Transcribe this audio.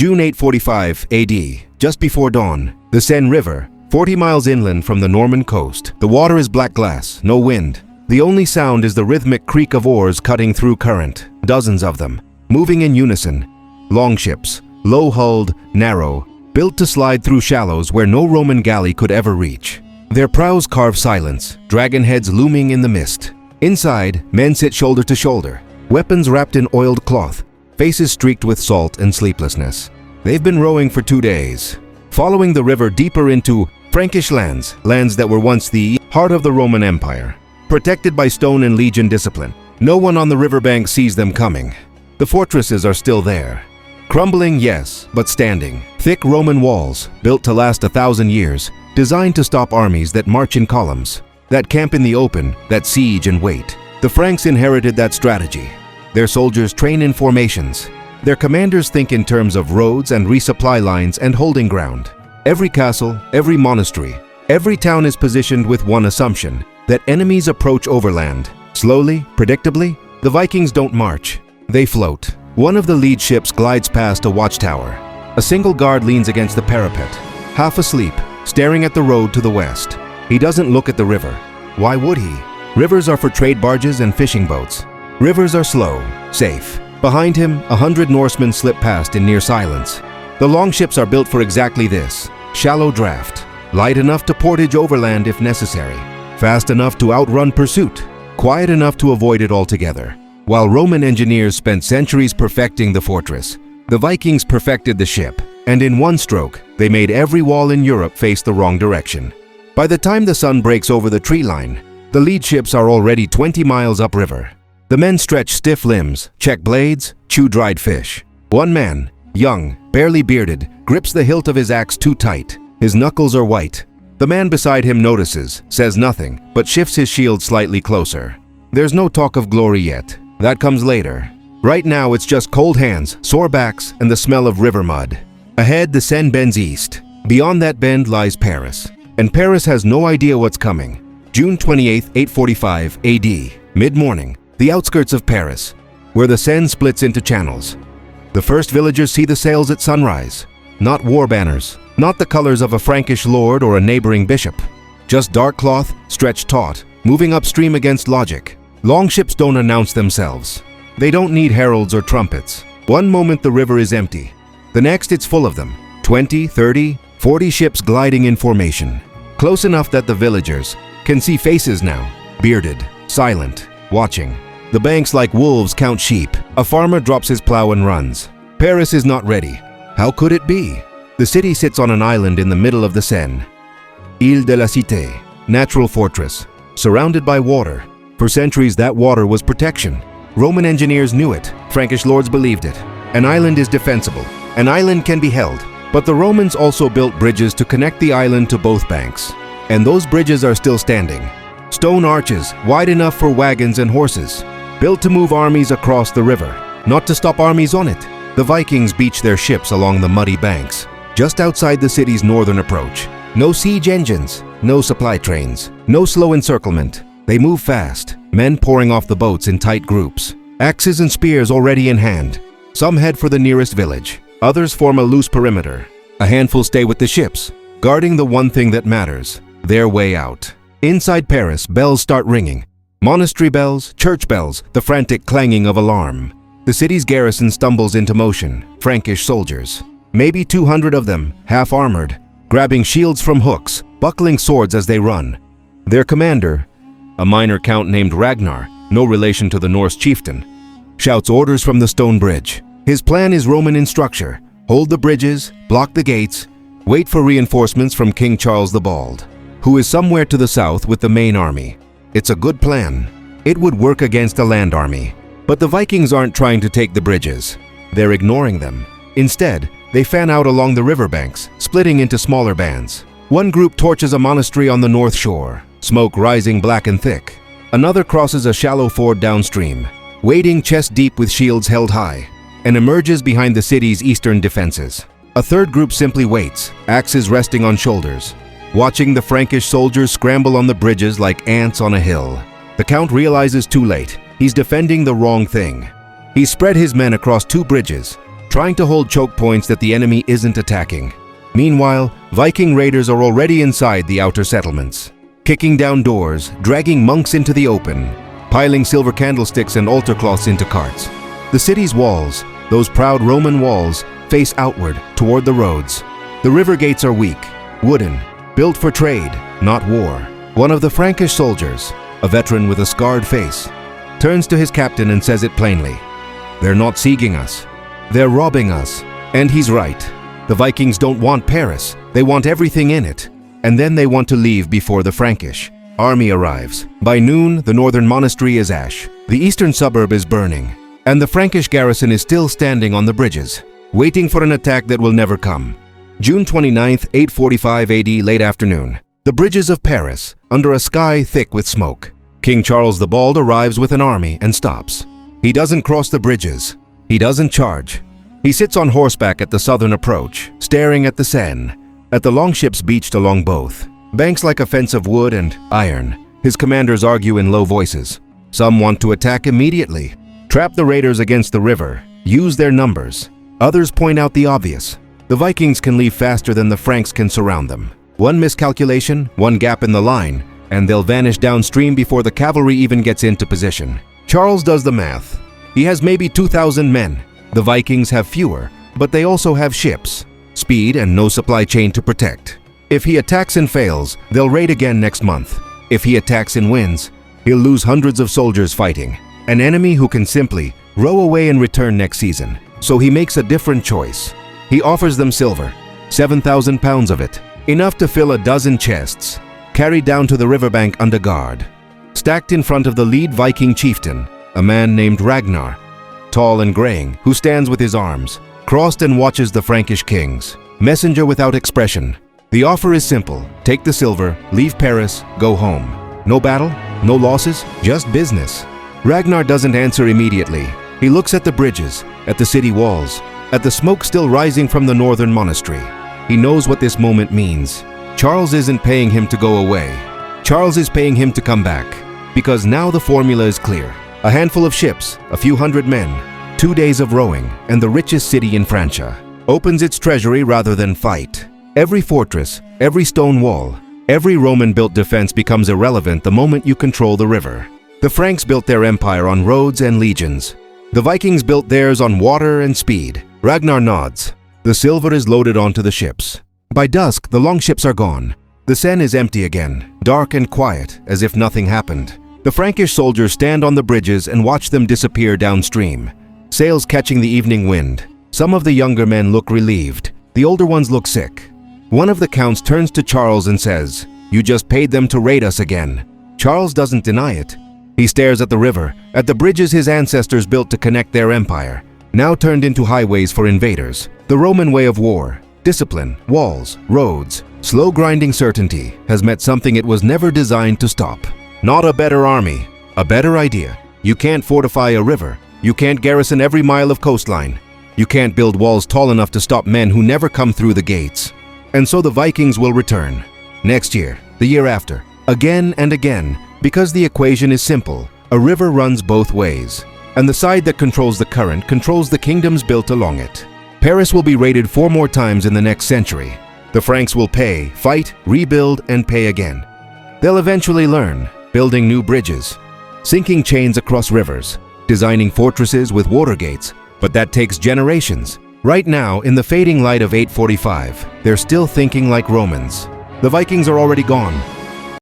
June 845 AD, just before dawn, the Seine River, 40 miles inland from the Norman coast. The water is black glass, no wind. The only sound is the rhythmic creak of oars cutting through current, dozens of them, moving in unison. Longships, low-hulled, narrow, built to slide through shallows where no Roman galley could ever reach. Their prows carve silence, dragon heads looming in the mist. Inside, men sit shoulder to shoulder, weapons wrapped in oiled cloth, faces streaked with salt and sleeplessness. They've been rowing for 2 days, following the river deeper into Frankish lands that were once the heart of the Roman Empire. Protected by stone and legion discipline, no one on the riverbank sees them coming. The fortresses are still there. Crumbling, yes, but standing. Thick Roman walls, built to last 1,000 years, designed to stop armies that march in columns, that camp in the open, that siege and wait. The Franks inherited that strategy. Their soldiers train in formations. Their commanders think in terms of roads and resupply lines and holding ground. Every castle, every monastery, every town is positioned with one assumption, that enemies approach overland. Slowly, predictably, the Vikings don't march. They float. One of the lead ships glides past a watchtower. A single guard leans against the parapet, half asleep, staring at the road to the west. He doesn't look at the river. Why would he? Rivers are for trade barges and fishing boats. Rivers are slow, safe. Behind him, 100 Norsemen slip past in near silence. The longships are built for exactly this. Shallow draft. Light enough to portage overland if necessary. Fast enough to outrun pursuit. Quiet enough to avoid it altogether. While Roman engineers spent centuries perfecting the fortress, the Vikings perfected the ship, and in one stroke, they made every wall in Europe face the wrong direction. By the time the sun breaks over the tree line, the lead ships are already 20 miles upriver. The men stretch stiff limbs, check blades, chew dried fish. One man, young, barely bearded, grips the hilt of his axe too tight. His knuckles are white. The man beside him notices, says nothing, but shifts his shield slightly closer. There's no talk of glory yet. That comes later. Right now it's just cold hands, sore backs, and the smell of river mud. Ahead, the Seine bends east. Beyond that bend lies Paris. And Paris has no idea what's coming. June 28, 845 AD, mid-morning, the outskirts of Paris, where the Seine splits into channels. The first villagers see the sails at sunrise. Not war banners, not the colors of a Frankish lord or a neighboring bishop. Just dark cloth, stretched taut, moving upstream against logic. Longships don't announce themselves. They don't need heralds or trumpets. One moment the river is empty. The next it's full of them. 20, 30, 40 ships gliding in formation. Close enough that the villagers can see faces now. Bearded, silent, watching. The banks like wolves count sheep. A farmer drops his plow and runs. Paris is not ready. How could it be? The city sits on an island in the middle of the Seine. Ile de la Cité, natural fortress, surrounded by water. For centuries, that water was protection. Roman engineers knew it. Frankish lords believed it. An island is defensible. An island can be held. But the Romans also built bridges to connect the island to both banks. And those bridges are still standing. Stone arches, wide enough for wagons and horses. Built to move armies across the river, not to stop armies on it. The Vikings beach their ships along the muddy banks, just outside the city's northern approach. No siege engines, no supply trains, no slow encirclement. They move fast, men pouring off the boats in tight groups, axes and spears already in hand. Some head for the nearest village, others form a loose perimeter. A handful stay with the ships, guarding the one thing that matters, their way out. Inside Paris, bells start ringing. Monastery bells, church bells, the frantic clanging of alarm. The city's garrison stumbles into motion, Frankish soldiers. Maybe 200 of them, half-armored, grabbing shields from hooks, buckling swords as they run. Their commander, a minor count named Ragnar, no relation to the Norse chieftain, shouts orders from the stone bridge. His plan is Roman in structure. Hold the bridges, block the gates, wait for reinforcements from King Charles the Bald, who is somewhere to the south with the main army. It's a good plan. It would work against a land army. But the Vikings aren't trying to take the bridges. They're ignoring them. Instead, they fan out along the riverbanks, splitting into smaller bands. One group torches a monastery on the north shore, smoke rising black and thick. Another crosses a shallow ford downstream, wading chest deep with shields held high, and emerges behind the city's eastern defenses. A third group simply waits, axes resting on shoulders, watching the Frankish soldiers scramble on the bridges like ants on a hill. The Count realizes too late, he's defending the wrong thing. He's spread his men across two bridges, trying to hold choke points that the enemy isn't attacking. Meanwhile, Viking raiders are already inside the outer settlements, kicking down doors, dragging monks into the open, piling silver candlesticks and altar cloths into carts. The city's walls, those proud Roman walls, face outward toward the roads. The river gates are weak, wooden, built for trade, not war. One of the Frankish soldiers, a veteran with a scarred face, turns to his captain and says it plainly. They're not sieging us. They're robbing us. And he's right. The Vikings don't want Paris. They want everything in it. And then they want to leave before the Frankish army arrives. By noon, the northern monastery is ash. The eastern suburb is burning. And the Frankish garrison is still standing on the bridges, waiting for an attack that will never come. June 29th, 845 AD, late afternoon. The bridges of Paris, under a sky thick with smoke. King Charles the Bald arrives with an army and stops. He doesn't cross the bridges. He doesn't charge. He sits on horseback at the southern approach, staring at the Seine, at the longships beached along both. Banks like a fence of wood and iron. His commanders argue in low voices. Some want to attack immediately, trap the raiders against the river, use their numbers. Others point out the obvious. The Vikings can leave faster than the Franks can surround them. One miscalculation, one gap in the line, and they'll vanish downstream before the cavalry even gets into position. Charles does the math. He has maybe 2,000 men. The Vikings have fewer, but they also have ships, speed, and no supply chain to protect. If he attacks and fails, they'll raid again next month. If he attacks and wins, he'll lose hundreds of soldiers fighting. An enemy who can simply row away and return next season. So he makes a different choice. He offers them silver, 7,000 pounds of it, enough to fill a dozen chests, carried down to the riverbank under guard. Stacked in front of the lead Viking chieftain, a man named Ragnar, tall and graying, who stands with his arms crossed and watches the Frankish kings. Messenger without expression. The offer is simple. Take the silver, leave Paris, go home. No battle, no losses, just business. Ragnar doesn't answer immediately. He looks at the bridges, at the city walls, at the smoke still rising from the northern monastery. He knows what this moment means. Charles isn't paying him to go away. Charles is paying him to come back. Because now the formula is clear. A handful of ships, a few hundred men, 2 days of rowing, and the richest city in Francia opens its treasury rather than fight. Every fortress, every stone wall, every Roman-built defense becomes irrelevant the moment you control the river. The Franks built their empire on roads and legions. The Vikings built theirs on water and speed. Ragnar nods. The silver is loaded onto the ships. By dusk, the longships are gone. The Seine is empty again, dark and quiet, as if nothing happened. The Frankish soldiers stand on the bridges and watch them disappear downstream, sails catching the evening wind. Some of the younger men look relieved. The older ones look sick. One of the counts turns to Charles and says, "You just paid them to raid us again." Charles doesn't deny it. He stares at the river, at the bridges his ancestors built to connect their empire, now turned into highways for invaders. The Roman way of war, discipline, walls, roads, slow grinding certainty, has met something it was never designed to stop. Not a better army, a better idea. You can't fortify a river. You can't garrison every mile of coastline. You can't build walls tall enough to stop men who never come through the gates. And so the Vikings will return. Next year, the year after, again and again, because the equation is simple. A river runs both ways, and the side that controls the current controls the kingdoms built along it. Paris will be raided 4 more times in the next century. The Franks will pay, fight, rebuild, and pay again. They'll eventually learn, building new bridges, sinking chains across rivers, designing fortresses with water gates, but that takes generations. Right now, in the fading light of 845, they're still thinking like Romans. The Vikings are already gone.